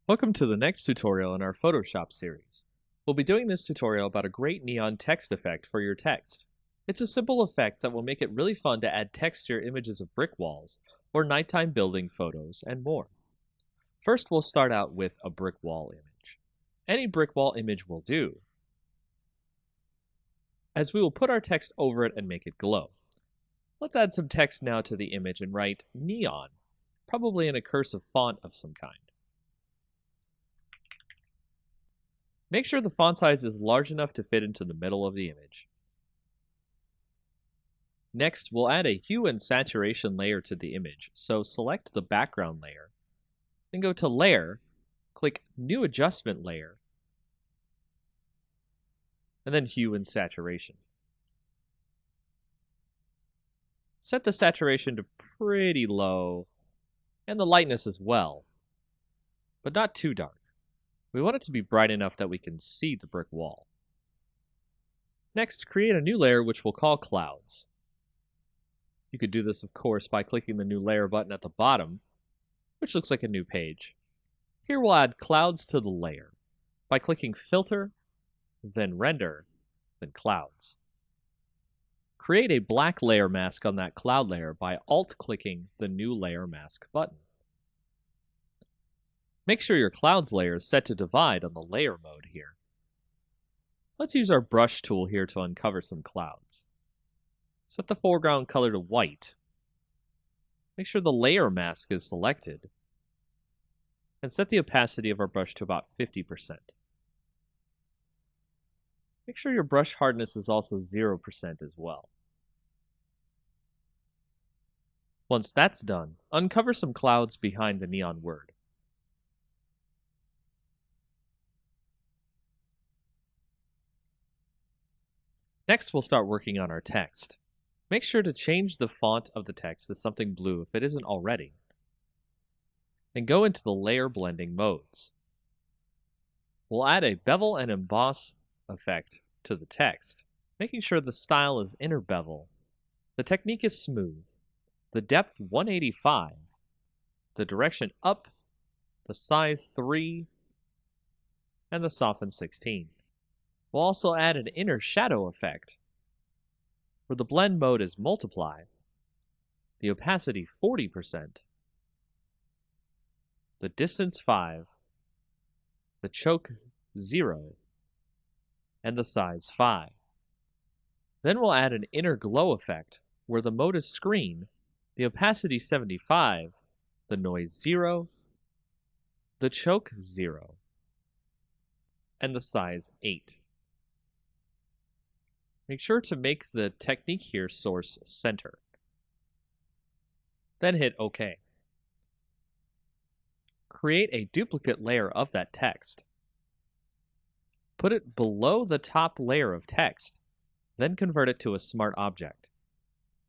Welcome to the next tutorial in our Photoshop series. We'll be doing this tutorial about a great neon text effect for your text. It's a simple effect that will make it really fun to add text to your images of brick walls, or nighttime building photos, and more. First, we'll start out with a brick wall image. Any brick wall image will do, as we will put our text over it and make it glow. Let's add some text now to the image and write neon, probably in a cursive font of some kind. Make sure the font size is large enough to fit into the middle of the image. Next, we'll add a hue and saturation layer to the image, so select the background layer, then go to Layer, click New Adjustment Layer, and then Hue and Saturation. Set the saturation to pretty low, and the lightness as well, but not too dark. We want it to be bright enough that we can see the brick wall. Next, create a new layer which we'll call Clouds. You could do this, of course, by clicking the New Layer button at the bottom, which looks like a new page. Here we'll add clouds to the layer by clicking Filter, then Render, then Clouds. Create a black layer mask on that cloud layer by Alt-clicking the New Layer Mask button. Make sure your clouds layer is set to divide on the layer mode here. Let's use our brush tool here to uncover some clouds. Set the foreground color to white. Make sure the layer mask is selected. And set the opacity of our brush to about 50%. Make sure your brush hardness is also 0% as well. Once that's done, uncover some clouds behind the neon word. Next, we'll start working on our text. Make sure to change the font of the text to something blue if it isn't already. Then go into the layer blending modes. We'll add a bevel and emboss effect to the text, making sure the style is inner bevel. The technique is smooth. The depth 185, the direction up, the size 3, and the soften 16. We'll also add an inner shadow effect, where the blend mode is multiply, the opacity 40%, the distance 5, the choke 0, and the size 5. Then we'll add an inner glow effect, where the mode is screen, the opacity 75, the noise 0, the choke 0, and the size 8. Make sure to make the technique here source center. Then hit OK. Create a duplicate layer of that text. Put it below the top layer of text, then convert it to a smart object.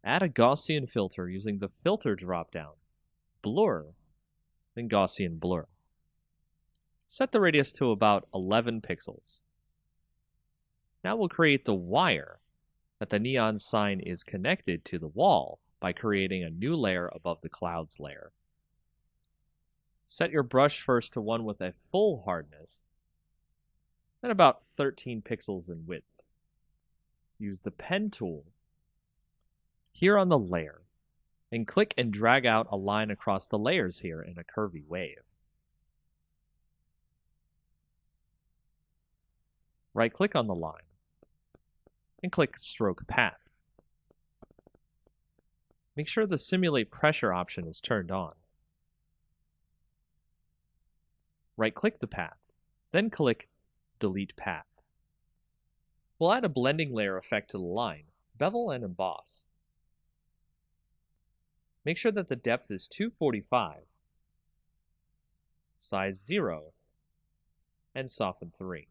Add a Gaussian filter using the Filter dropdown, Blur, then Gaussian Blur. Set the radius to about 11 pixels. Now we'll create the wire that the neon sign is connected to the wall by creating a new layer above the clouds layer. Set your brush first to one with a full hardness, then about 13 pixels in width. Use the pen tool here on the layer, and click and drag out a line across the layers here in a curvy wave. Right-click on the line, and click Stroke Path. Make sure the Simulate Pressure option is turned on. Right-click the path, then click Delete Path. We'll add a blending layer effect to the line, bevel and emboss. Make sure that the depth is 245, size 0, and soften 3.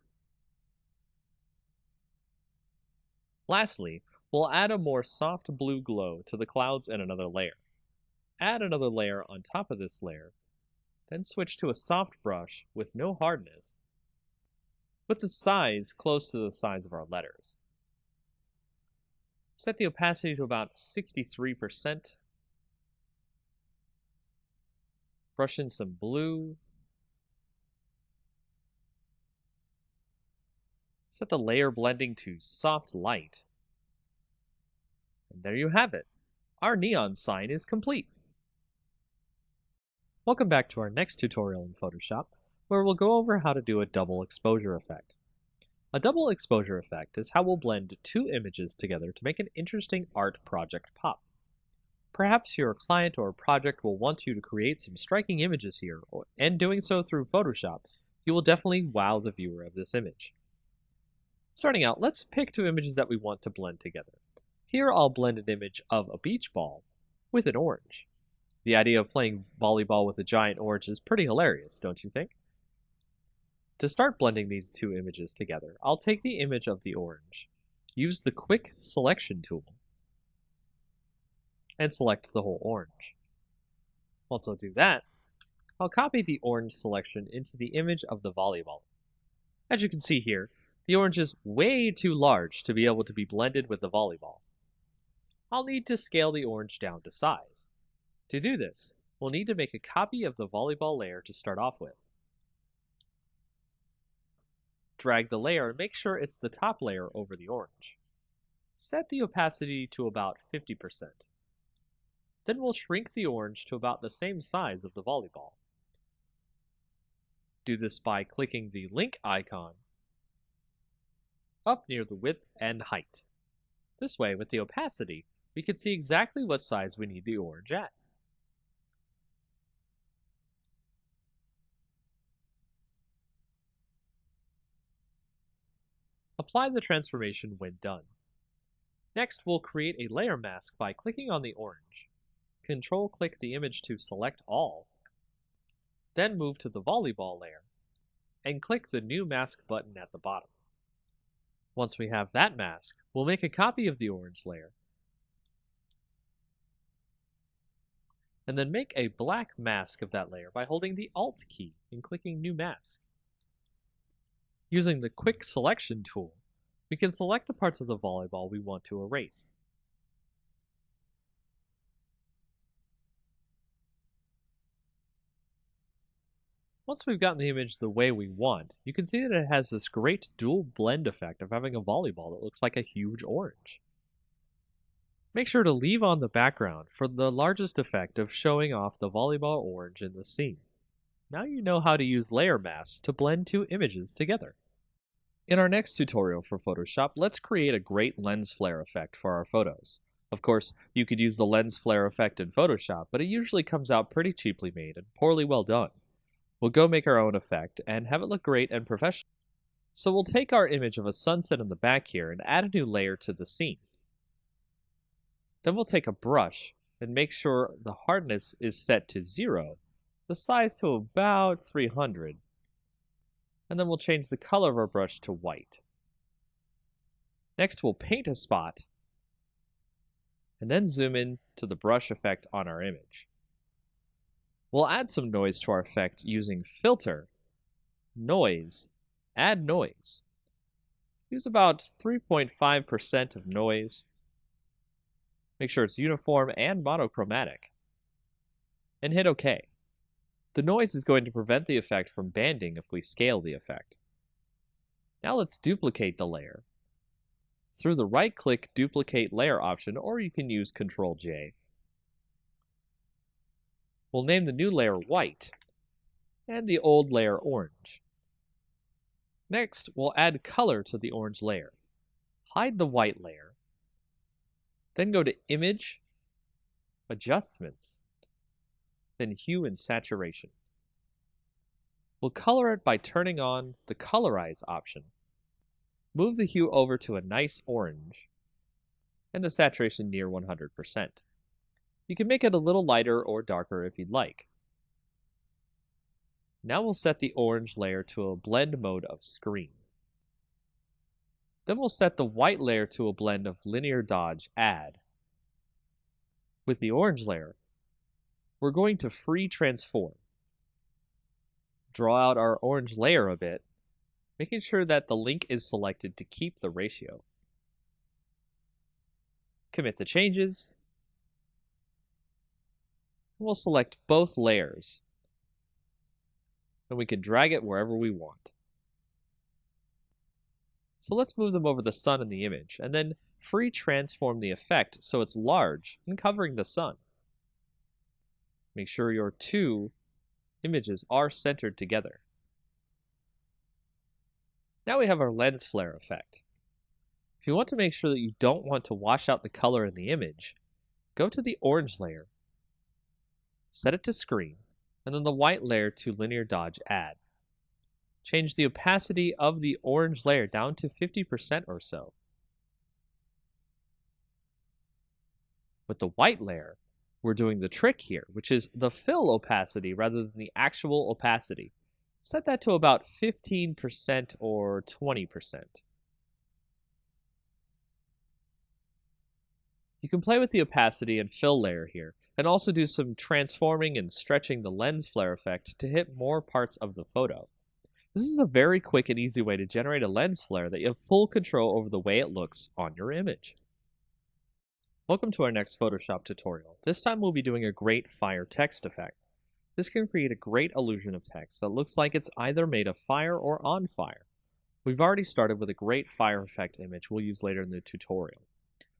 Lastly, we'll add a more soft blue glow to the clouds in another layer. Add another layer on top of this layer, then switch to a soft brush with no hardness, with the size close to the size of our letters. Set the opacity to about 63%. Brush in some blue, Set the layer blending to soft light. And there you have it. Our neon sign is complete. Welcome back to our next tutorial in Photoshop, where we'll go over how to do a double exposure effect. A double exposure effect is how we'll blend two images together to make an interesting art project pop. Perhaps your client or project will want you to create some striking images here, and doing so through Photoshop, you will definitely wow the viewer of this image. Starting out, let's pick two images that we want to blend together. Here I'll blend an image of a beach ball with an orange. The idea of playing volleyball with a giant orange is pretty hilarious, don't you think? To start blending these two images together, I'll take the image of the orange, use the quick selection tool, and select the whole orange. Once I do that, I'll copy the orange selection into the image of the volleyball. As you can see here, the orange is way too large to be able to be blended with the volleyball. I'll need to scale the orange down to size. To do this, we'll need to make a copy of the volleyball layer to start off with. Drag the layer and make sure it's the top layer over the orange. Set the opacity to about 50%. Then we'll shrink the orange to about the same size of the volleyball. Do this by clicking the link icon up near the width and height. This way, with the opacity, we can see exactly what size we need the orange at. Apply the transformation when done. Next, we'll create a layer mask by clicking on the orange. Control-click the image to select all. Then move to the volleyball layer and click the New Mask button at the bottom. Once we have that mask, we'll make a copy of the orange layer and then make a black mask of that layer by holding the Alt key and clicking New Mask. Using the Quick Selection tool, we can select the parts of the volleyball we want to erase. Once we've gotten the image the way we want, you can see that it has this great dual blend effect of having a volleyball that looks like a huge orange. Make sure to leave on the background for the largest effect of showing off the volleyball orange in the scene. Now you know how to use layer masks to blend two images together. In our next tutorial for Photoshop, let's create a great lens flare effect for our photos. Of course, you could use the lens flare effect in Photoshop, but it usually comes out pretty cheaply made and poorly well done. We'll go make our own effect and have it look great and professional. So we'll take our image of a sunset in the back here and add a new layer to the scene. Then we'll take a brush and make sure the hardness is set to 0, the size to about 300, and then we'll change the color of our brush to white. Next, we'll paint a spot, and then zoom in to the brush effect on our image. We'll add some noise to our effect using Filter, Noise, Add Noise. Use about 3.5% of noise. Make sure it's uniform and monochromatic. And hit OK. The noise is going to prevent the effect from banding if we scale the effect. Now let's duplicate the layer. Through the right-click Duplicate Layer option, or you can use Ctrl-J. We'll name the new layer White, and the old layer Orange. Next, we'll add color to the orange layer. Hide the white layer. Then go to Image, Adjustments, then Hue and Saturation. We'll color it by turning on the Colorize option. Move the hue over to a nice orange, and the saturation near 100%. You can make it a little lighter or darker if you'd like. Now we'll set the orange layer to a blend mode of screen. Then we'll set the white layer to a blend of linear dodge add. With the orange layer, we're going to free transform. Draw out our orange layer a bit, making sure that the link is selected to keep the ratio. Commit the changes. We'll select both layers, and we can drag it wherever we want. So let's move them over the sun in the image, and then free transform the effect so it's large and covering the sun. Make sure your two images are centered together. Now we have our lens flare effect. If you want to make sure that you don't want to wash out the color in the image, go to the orange layer, set it to screen, and then the white layer to linear dodge add. Change the opacity of the orange layer down to 50% or so. With the white layer, we're doing the trick here, which is the fill opacity rather than the actual opacity. Set that to about 15% or 20%. You can play with the opacity and fill layer here, and also do some transforming and stretching the lens flare effect to hit more parts of the photo. This is a very quick and easy way to generate a lens flare that you have full control over the way it looks on your image. Welcome to our next Photoshop tutorial. This time we'll be doing a great fire text effect. This can create a great illusion of text that looks like it's either made of fire or on fire. We've already started with a great fire effect image we'll use later in the tutorial.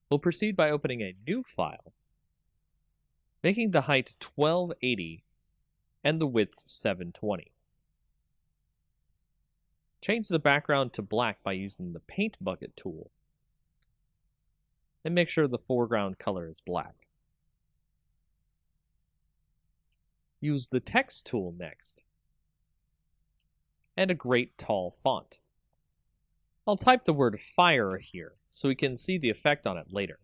We'll proceed by opening a new file, making the height 1280 and the width 720. Change the background to black by using the Paint Bucket tool, and make sure the foreground color is black. Use the Text tool next, and a great tall font. I'll type the word fire here so we can see the effect on it later.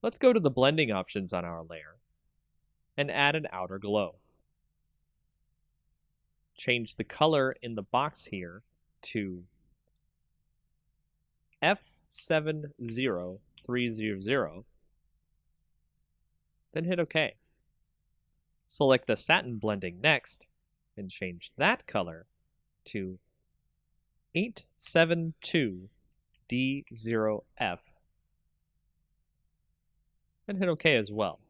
Let's go to the blending options on our layer and add an outer glow. Change the color in the box here to F70300, then hit OK. Select the satin blending next and change that color to 872D0F, and hit OK as well.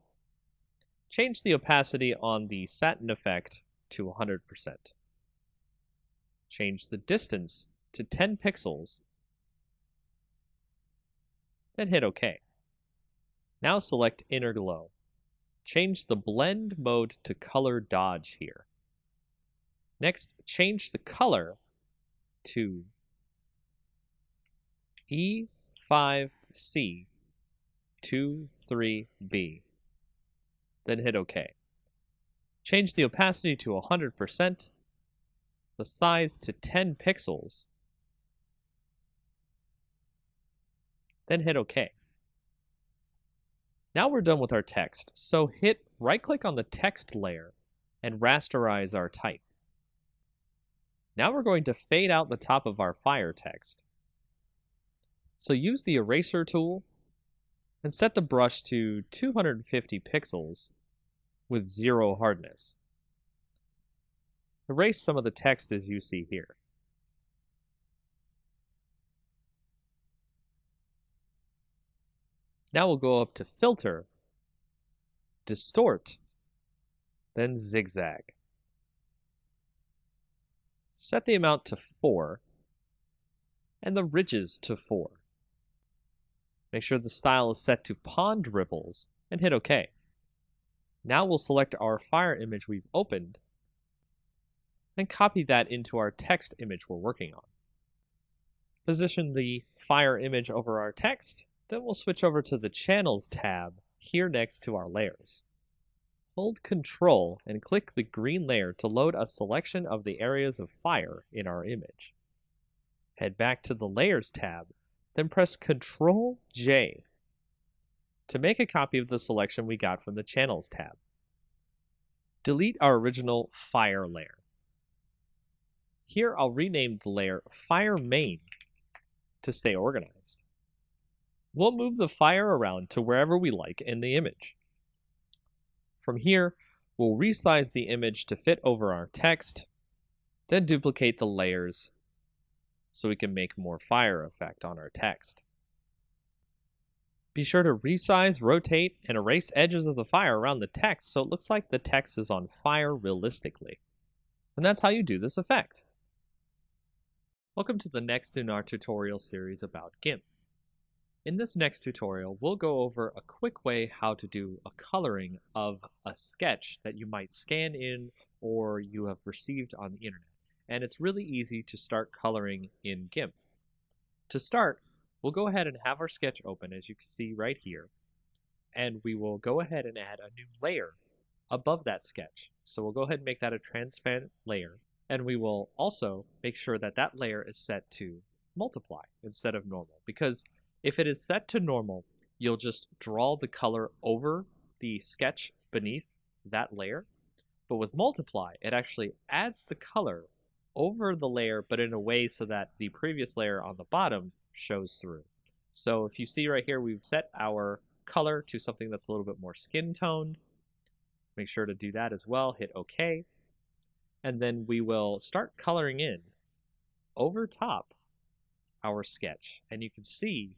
Change the opacity on the satin effect to 100%. Change the distance to 10 pixels, then hit OK. Now select Inner Glow. Change the blend mode to color dodge here. Next, change the color to E5C23B, then hit OK. Change the opacity to 100%, the size to 10 pixels, then hit OK. Now we're done with our text, so hit right-click on the text layer and rasterize our type. Now we're going to fade out the top of our fire text. So use the eraser tool and set the brush to 250 pixels with 0 hardness. Erase some of the text as you see here. Now we'll go up to Filter, Distort, then Zigzag. Set the amount to 4 and the ridges to 4. Make sure the style is set to Pond Ripples and hit OK. Now we'll select our fire image we've opened and copy that into our text image we're working on. Position the fire image over our text, then we'll switch over to the Channels tab here next to our layers. Hold Ctrl and click the green layer to load a selection of the areas of fire in our image. Head back to the Layers tab, then press Ctrl J to make a copy of the selection we got from the Channels tab. Delete our original fire layer. Here I'll rename the layer Fire Main to stay organized. We'll move the fire around to wherever we like in the image. From here, we'll resize the image to fit over our text, then duplicate the layers so we can make more fire effect on our text. Be sure to resize, rotate, and erase edges of the fire around the text so it looks like the text is on fire realistically. And that's how you do this effect. Welcome to the next in our tutorial series about GIMP. In this next tutorial, we'll go over a quick way how to do a coloring of a sketch that you might scan in or you have received on the internet. And it's really easy to start coloring in GIMP. To start, we'll go ahead and have our sketch open, as you can see right here, and we will go ahead and add a new layer above that sketch. So we'll go ahead and make that a transparent layer. And we will also make sure that that layer is set to multiply instead of normal, because if it is set to normal, you'll just draw the color over the sketch beneath that layer. But with multiply, it actually adds the color over the layer, but in a way so that the previous layer on the bottom shows through. So if you see right here, we've set our color to something that's a little bit more skin toned. Make sure to do that as well. Hit OK. And then we will start coloring in over top our sketch. And you can see,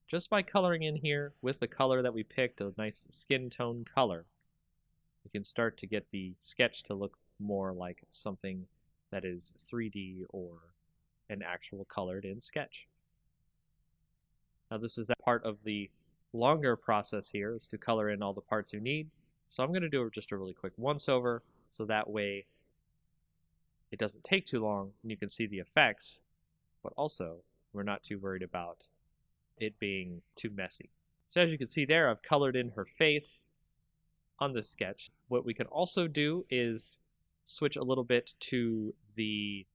just by coloring in here with the color that we picked, a nice skin tone color, we can start to get the sketch to look more like something that is 3D or an actual colored in sketch. Now this is a part of the longer process here, is to color in all the parts you need. So I'm going to do just a really quick once over, so that way it doesn't take too long and you can see the effects, but also we're not too worried about it being too messy. So as you can see there, I've colored in her face on this sketch. What we can also do is switch a little bit to the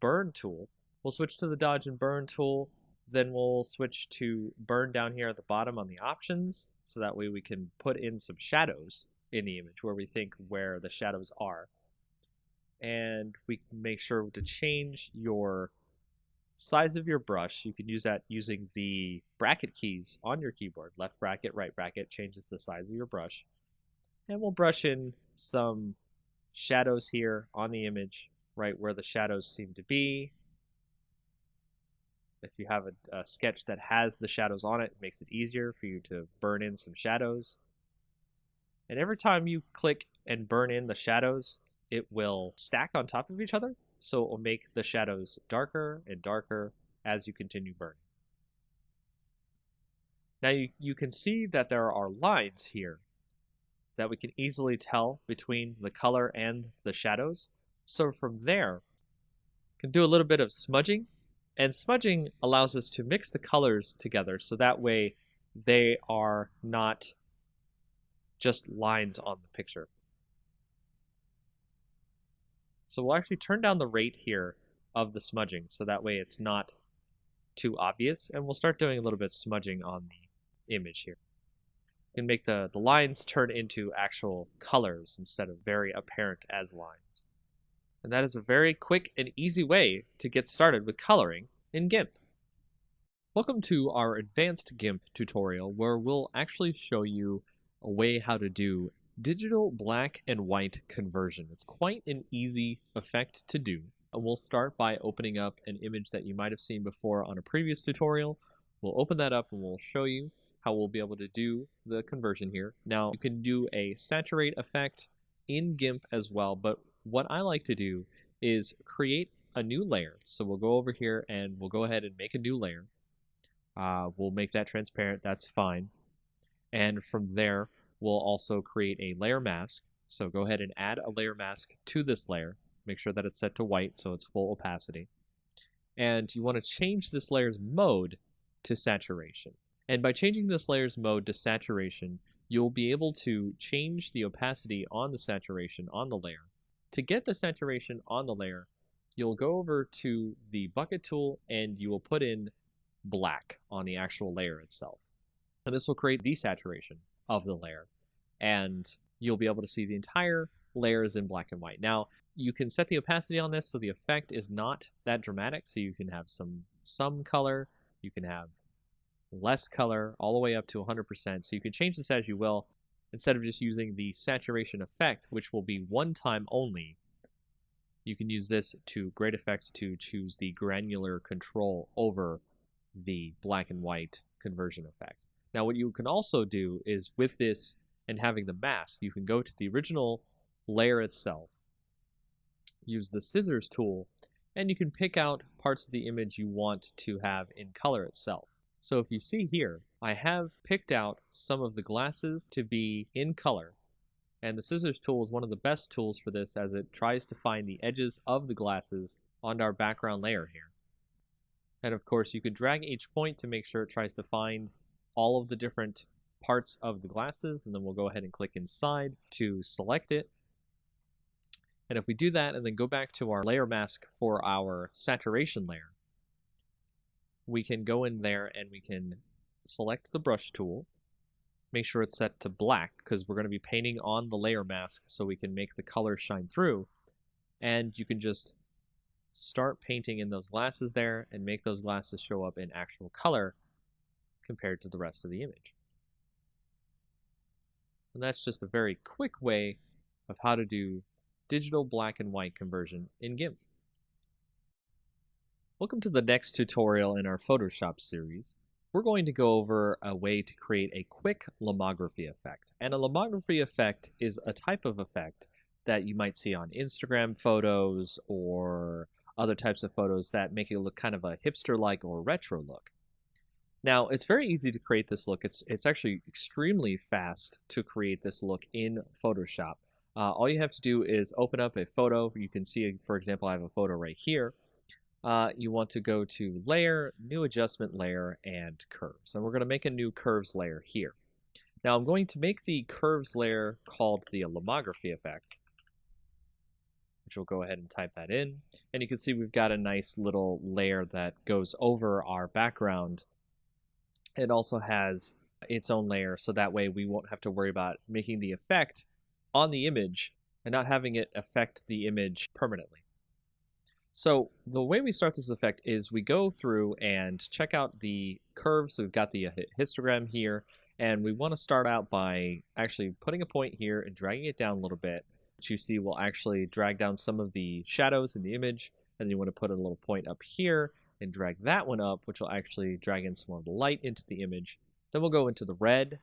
burn tool. We'll switch to the dodge and burn tool, then we'll switch to burn down here at the bottom on the options, so that way we can put in some shadows in the image where we think where the shadows are. And we can make sure to change your size of your brush. You can use that using the bracket keys on your keyboard. Left bracket, right bracket changes the size of your brush. And we'll brush in some shadows here on the image, right where the shadows seem to be. If you have a sketch that has the shadows on it, it makes it easier for you to burn in some shadows. And every time you click and burn in the shadows, it will stack on top of each other, so it will make the shadows darker and darker as you continue burning. Now you can see that there are lines here that we can easily tell between the color and the shadows. So from there, we can do a little bit of smudging, and smudging allows us to mix the colors together, so that way they are not just lines on the picture. So we'll actually turn down the rate here of the smudging, so that way it's not too obvious, and we'll start doing a little bit of smudging on the image here. We can make the lines turn into actual colors instead of very apparent as lines. And that is a very quick and easy way to get started with coloring in GIMP. Welcome to our advanced GIMP tutorial, where we'll actually show you a way how to do digital black and white conversion. It's quite an easy effect to do. And we'll start by opening up an image that you might have seen before on a previous tutorial. We'll open that up and we'll show you how we'll be able to do the conversion here. Now, you can do a saturate effect in GIMP as well, but what I like to do is create a new layer. So we'll go over here and we'll go ahead and make a new layer. We'll make that transparent, that's fine. And from there, we'll also create a layer mask. So go ahead and add a layer mask to this layer. Make sure that it's set to white so it's full opacity. And you want to change this layer's mode to saturation. And by changing this layer's mode to saturation, you'll be able to change the opacity on the saturation on the layer. To get the saturation on the layer, you'll go over to the bucket tool and you will put in black on the actual layer itself. And this will create desaturation of the layer, and you'll be able to see the entire layer is in black and white. Now, you can set the opacity on this so the effect is not that dramatic, so you can have some color, you can have less color, all the way up to 100%, so you can change this as you will, instead of just using the saturation effect, which will be one time only. You can use this to great effect to choose the granular control over the black and white conversion effect. Now what you can also do is, with this and having the mask, you can go to the original layer itself, use the scissors tool, and you can pick out parts of the image you want to have in color itself. So if you see here, I have picked out some of the glasses to be in color, and the scissors tool is one of the best tools for this as it tries to find the edges of the glasses on our background layer here. And of course, you could drag each point to make sure it tries to find all of the different parts of the glasses, and then we'll go ahead and click inside to select it. And if we do that and then go back to our layer mask for our saturation layer, we can go in there and we can select the brush tool, make sure it's set to black because we're going to be painting on the layer mask so we can make the color shine through. And you can just start painting in those glasses there and make those glasses show up in actual color compared to the rest of the image. And that's just a very quick way of how to do digital black and white conversion in GIMP. Welcome to the next tutorial in our Photoshop series. We're going to go over a way to create a quick lomography effect. And a lomography effect is a type of effect that you might see on Instagram photos or other types of photos that make it look kind of a hipster-like or retro look. Now, it's very easy to create this look. It's actually extremely fast to create this look in Photoshop. All you have to do is open up a photo. You can see, for example, I have a photo right here. You want to go to Layer, New Adjustment Layer, and Curves. And we're going to make a new Curves layer here. Now, I'm going to make the Curves layer called the lomography effect, which we'll go ahead and type that in. And you can see we've got a nice little layer that goes over our background. It also has its own layer, so that way we won't have to worry about making the effect on the image and not having it affect the image permanently. So the way we start this effect is we go through and check out the curves. So we've got the histogram here, and we want to start out by actually putting a point here and dragging it down a little bit, which you see will actually drag down some of the shadows in the image. And then you want to put a little point up here and drag that one up, which will actually drag in some more light into the image. Then we'll go into the red,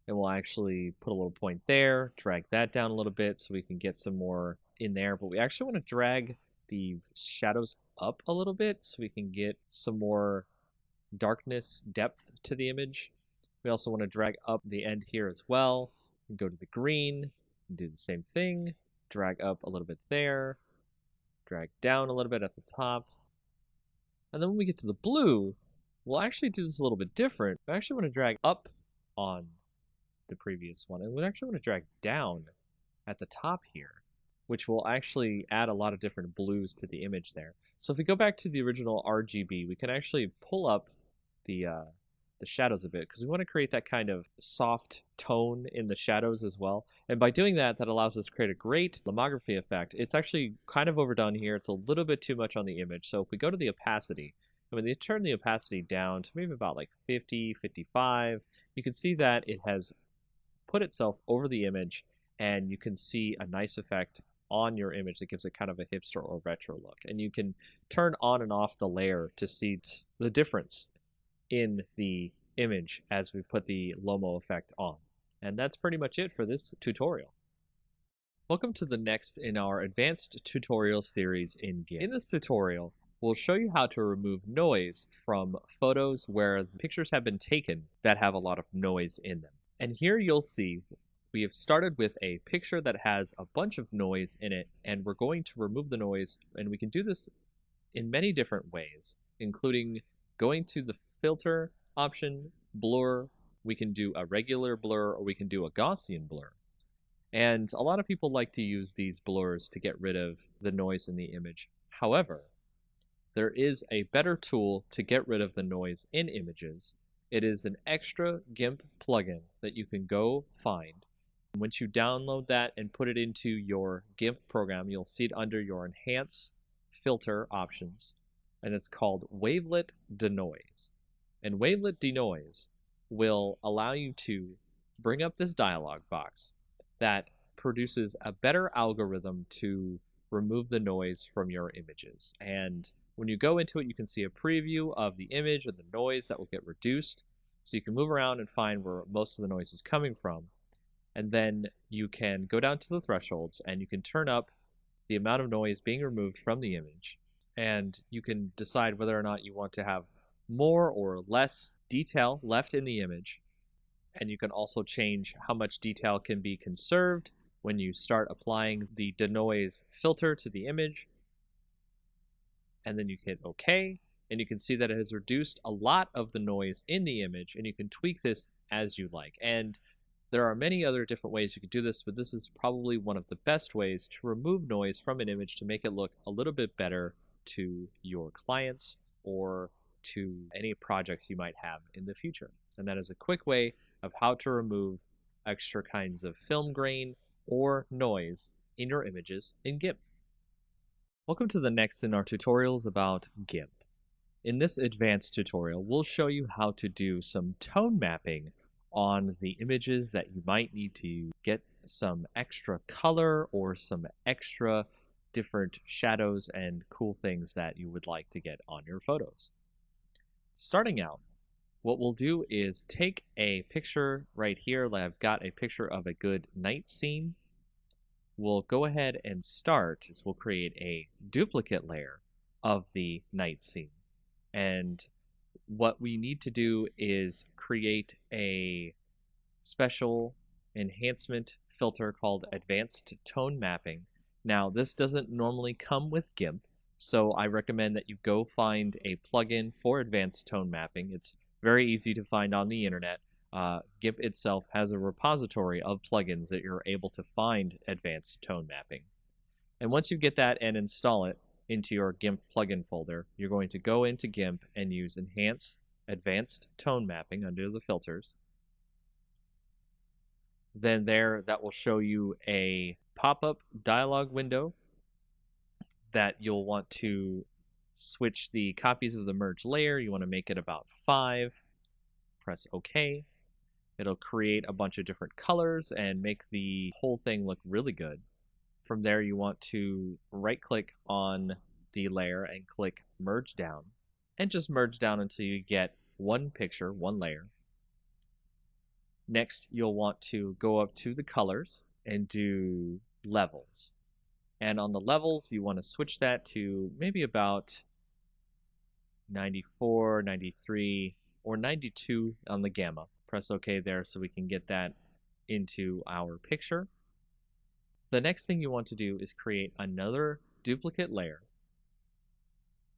and we'll actually put a little point there, drag that down a little bit so we can get some more in there. But we actually want to drag the shadows up a little bit so we can get some more darkness, depth to the image. We also want to drag up the end here as well, and go to the green, and do the same thing, drag up a little bit there, drag down a little bit at the top. And then when we get to the blue, we'll actually do this a little bit different. We actually want to drag up on the previous one, and we actually want to drag down at the top here, which will actually add a lot of different blues to the image there. So if we go back to the original RGB, we can actually pull up the shadows a bit because we want to create that kind of soft tone in the shadows as well. And by doing that, that allows us to create a great lomography effect. It's actually kind of overdone here. It's a little bit too much on the image. So if we go to the opacity, and when you turn the opacity down to maybe about like 50, 55, you can see that it has put itself over the image, and you can see a nice effect on your image that gives it kind of a hipster or retro look. And you can turn on and off the layer to see the difference in the image as we put the Lomo effect on. And that's pretty much it for this tutorial. Welcome to the next in our advanced tutorial series in GIMP. In this tutorial, we'll show you how to remove noise from photos where pictures have been taken that have a lot of noise in them. And here you'll see we have started with a picture that has a bunch of noise in it, and we're going to remove the noise, and we can do this in many different ways, including going to the filter option, blur. We can do a regular blur, or we can do a Gaussian blur. And a lot of people like to use these blurs to get rid of the noise in the image. However, there is a better tool to get rid of the noise in images. It is an extra GIMP plugin that you can go find. Once you download that and put it into your GIMP program, you'll see it under your Enhance Filter options, and it's called Wavelet Denoise. And Wavelet Denoise will allow you to bring up this dialog box that produces a better algorithm to remove the noise from your images. And when you go into it, you can see a preview of the image and the noise that will get reduced. So you can move around and find where most of the noise is coming from. And then you can go down to the thresholds and you can turn up the amount of noise being removed from the image. and you can decide whether or not you want to have more or less detail left in the image. And you can also change how much detail can be conserved when you start applying the denoise filter to the image. And then you hit OK, and you can see that it has reduced a lot of the noise in the image, and you can tweak this as you like. And there are many other different ways you can do this, but this is probably one of the best ways to remove noise from an image to make it look a little bit better to your clients or to any projects you might have in the future. And that is a quick way of how to remove extra kinds of film grain or noise in your images in GIMP. Welcome to the next in our tutorials about GIMP. In this advanced tutorial, we'll show you how to do some tone mapping on the images that you might need to get some extra color or some extra different shadows and cool things that you would like to get on your photos. Starting out, what we'll do is take a picture right here. I've got a picture of a good night scene. We'll go ahead and start is we'll create a duplicate layer of the night scene. And what we need to do is create a special enhancement filter called Advanced Tone Mapping. Now, this doesn't normally come with GIMP, so I recommend that you go find a plugin for Advanced Tone Mapping. It's very easy to find on the internet. GIMP itself has a repository of plugins that you're able to find Advanced Tone Mapping. And once you get that and install it into your GIMP plugin folder, you're going to go into GIMP and use Enhance Advanced Tone Mapping under the filters. Then that will show you a pop-up dialog window that you'll want to switch the copies of the merge layer. You want to make it about 5. Press OK. It'll create a bunch of different colors and make the whole thing look really good. From there, you want to right-click on the layer and click Merge Down. And just merge down until you get one picture, one layer. Next, you'll want to go up to the colors and do levels. And on the levels, you want to switch that to maybe about 94, 93, or 92 on the gamma. Press OK there so we can get that into our picture. The next thing you want to do is create another duplicate layer.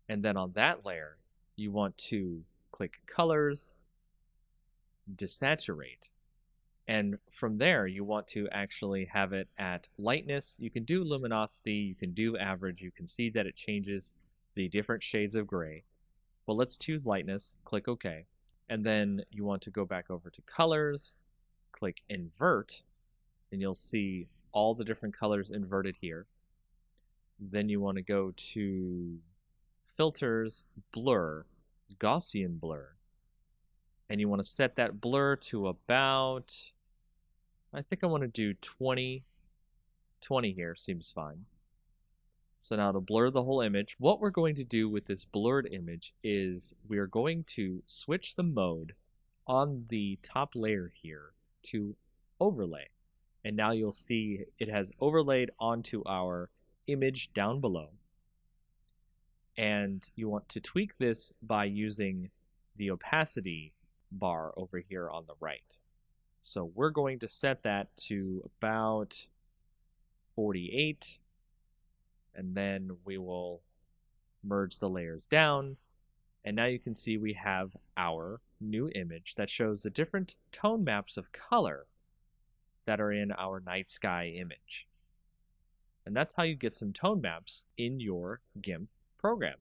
And then on that layer, you want to click Colors, Desaturate. And from there, you want to actually have it at lightness. You can do luminosity, you can do average. You can see that it changes the different shades of gray. Well, let's choose lightness, click OK. And then you want to go back over to colors, click invert, and you'll see all the different colors inverted here. Then you want to go to filters, blur, Gaussian blur. And you want to set that blur to about, I think I want to do 20. 20 here seems fine. So now to blur the whole image, what we're going to do with this blurred image is we are going to switch the mode on the top layer here to overlay. And now you'll see it has overlaid onto our image down below. And you want to tweak this by using the opacity bar over here on the right. So we're going to set that to about 48. And then we will merge the layers down. And now you can see we have our new image that shows the different tone maps of color that are in our night sky image. And that's how you get some tone maps in your GIMP program.